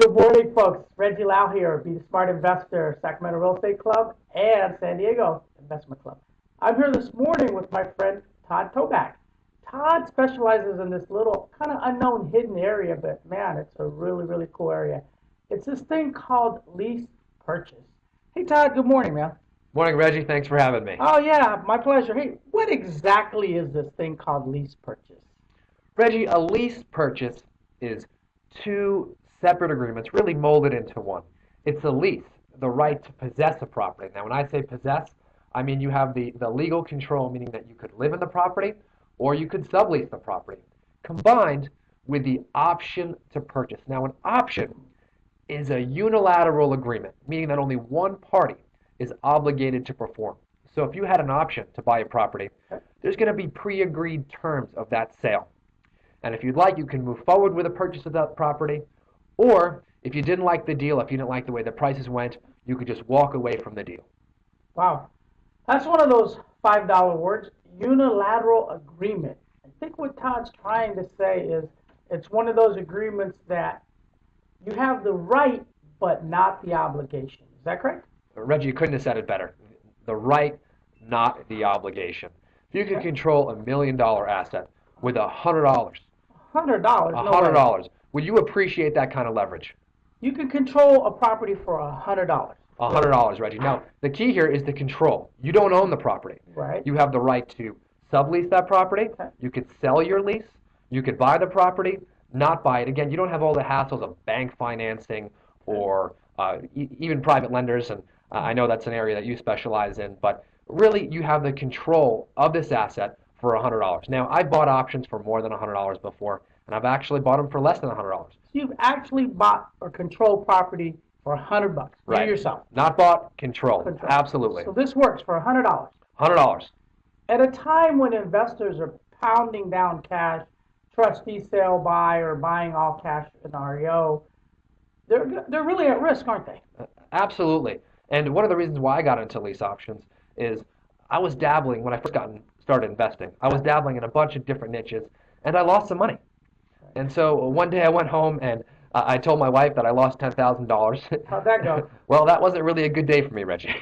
Good morning, folks. Reggie Lal here, Be the Smart Investor, Sacramento Real Estate Club, and San Diego Investment Club. I'm here this morning with my friend Todd Toback. Todd specializes in this little kind of unknown hidden area, but man, it's a really, really cool area. It's this thing called lease purchase. Hey, Todd, good morning, man. Morning, Reggie. Thanks for having me. Oh, yeah, my pleasure. Hey, what exactly is this thing called lease purchase? Reggie, a lease purchase is two separate agreements really molded into one. It's a lease, the right to possess a property. Now, when I say possess, I mean you have the legal control, meaning that you could live in the property or you could sublease the property, combined with the option to purchase. Now, an option is a unilateral agreement, meaning that only one party is obligated to perform. So if you had an option to buy a property, there's going to be pre-agreed terms of that sale. And if you'd like, you can move forward with a purchase of that property, or if you didn't like the deal, if you didn't like the way the prices went, you could just walk away from the deal. Wow. That's one of those $5 words, unilateral agreement. I think what Todd's trying to say is it's one of those agreements that you have the right but not the obligation. Is that correct? Reggie, you couldn't have said it better. The right, not the obligation. If you could control $1 million asset with $100, $100? $100, would you appreciate that kind of leverage? You can control a property for $100. $100, Reggie. Now, the key here is the control. You don't own the property. Right. You have the right to sublease that property. Okay. You could sell your lease. You could buy the property, not buy it. Again, you don't have all the hassles of bank financing or even private lenders, and I know that's an area that you specialize in, but really you have the control of this asset for $100. Now, I've bought options for more than $100 before, and I've actually bought them for less than $100. You've actually bought or controlled property for $100. Right. You yourself. Not bought, controlled. Absolutely. So this works for $100. $100. At a time when investors are pounding down cash, trustee sale buy, or buying all cash in REO, they're really at risk, aren't they? Absolutely. And one of the reasons why I got into lease options is I was dabbling when I first started investing. I was dabbling in a bunch of different niches, and I lost some money. And so one day I went home and I told my wife that I lost $10,000. How'd that go? Well, that wasn't really a good day for me, Reggie.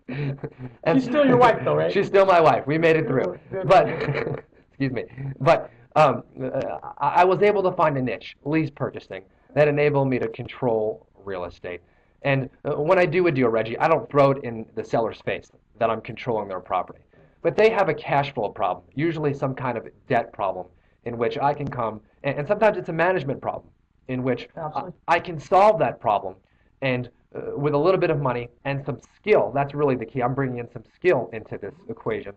She's still your wife, though, right? She's still my wife. We made it through. But excuse me. But I was able to find a niche, lease purchasing, that enabled me to control real estate. And when I do a deal, Reggie, I don't throw it in the seller's face that I'm controlling their property. But they have a cash flow problem, usually some kind of debt problem, in which I can come, and sometimes it's a management problem, in which I can solve that problem, and with a little bit of money and some skill, that's really the key. I'm bringing in some skill into this equation.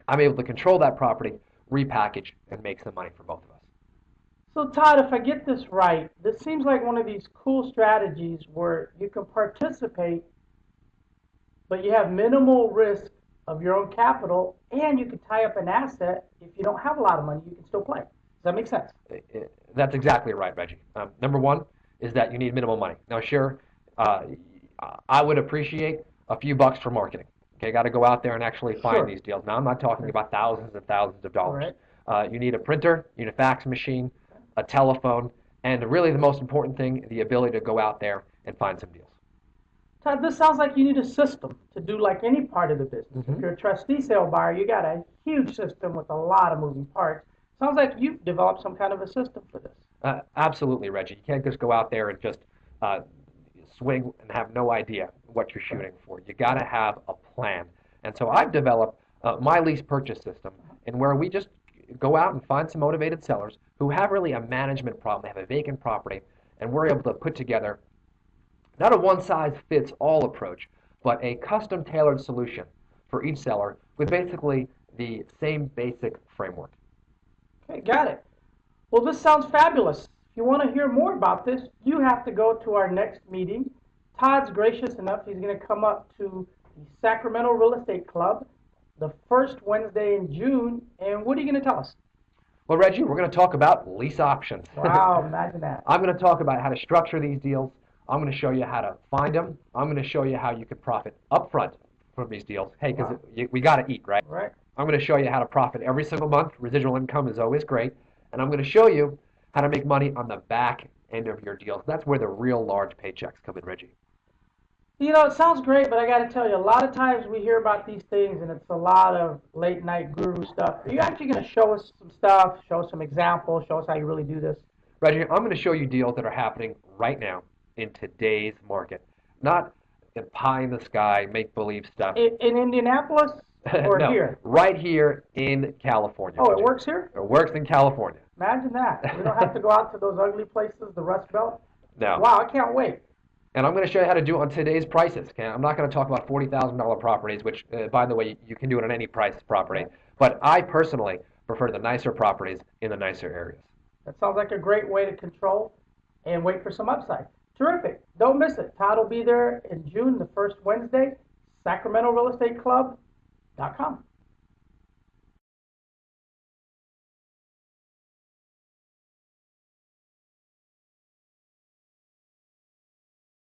I'm able to control that property, repackage, and make some money for both of us. So, Todd, if I get this right, this seems like one of these cool strategies where you can participate, but you have minimal risk of your own capital, and you can tie up an asset. If you don't have a lot of money, you can still play. Does that make sense? That's exactly right, Reggie. Number one is that you need minimal money. Now, sure, I would appreciate a few bucks for marketing. Okay, got to go out there and actually find these deals. Now, I'm not talking about thousands and thousands of dollars. Right. You need a printer, you need a fax machine, a telephone, and really the most important thing, the ability to go out there and find some deals. Todd, this sounds like you need a system to do like any part of the business. If you're a trustee sale buyer, you got a huge system with a lot of moving parts. Sounds like you've developed some kind of a system for this. Absolutely, Reggie. You can't just go out there and just swing and have no idea what you're shooting for. You got to have a plan. And so I've developed my lease purchase system, in where we just go out and find some motivated sellers who have really a management problem. They have a vacant property, and we're able to put together not a one-size-fits-all approach, but a custom-tailored solution for each seller with basically the same basic framework. Okay, got it. Well, this sounds fabulous. If you want to hear more about this, you have to go to our next meeting. Todd's gracious enough, he's going to come up to the Sacramento Real Estate Club the first Wednesday in June. And what are you going to tell us? Well, Reggie, we're going to talk about lease options. Wow, imagine that. I'm going to talk about how to structure these deals. I'm going to show you how to find them. I'm going to show you how you can profit upfront from these deals. Hey, because we got to eat, right? Right. I'm going to show you how to profit every single month. Residual income is always great. And I'm going to show you how to make money on the back end of your deals. That's where the real large paychecks come in, Reggie. You know, it sounds great, but I got to tell you, a lot of times we hear about these things, and it's a lot of late night guru stuff. Are you actually going to show us some stuff, show us some examples, show us how you really do this? Reggie, I'm going to show you deals that are happening right now in today's market, not the pie in the sky, make believe stuff. In Indianapolis or No, here? right here in California. Oh, it Reggie. works here? It works in California. Imagine that. We don't have to go out to those ugly places, the Rust Belt. No. Wow, I can't wait. And I'm going to show you how to do it on today's prices. Okay? I'm not going to talk about $40,000 properties, which, by the way, you can do it on any price property. But I personally prefer the nicer properties in the nicer areas. That sounds like a great way to control and wait for some upside. Terrific. Don't miss it. Todd will be there in June, the first Wednesday, SacramentoRealEstateClub.com.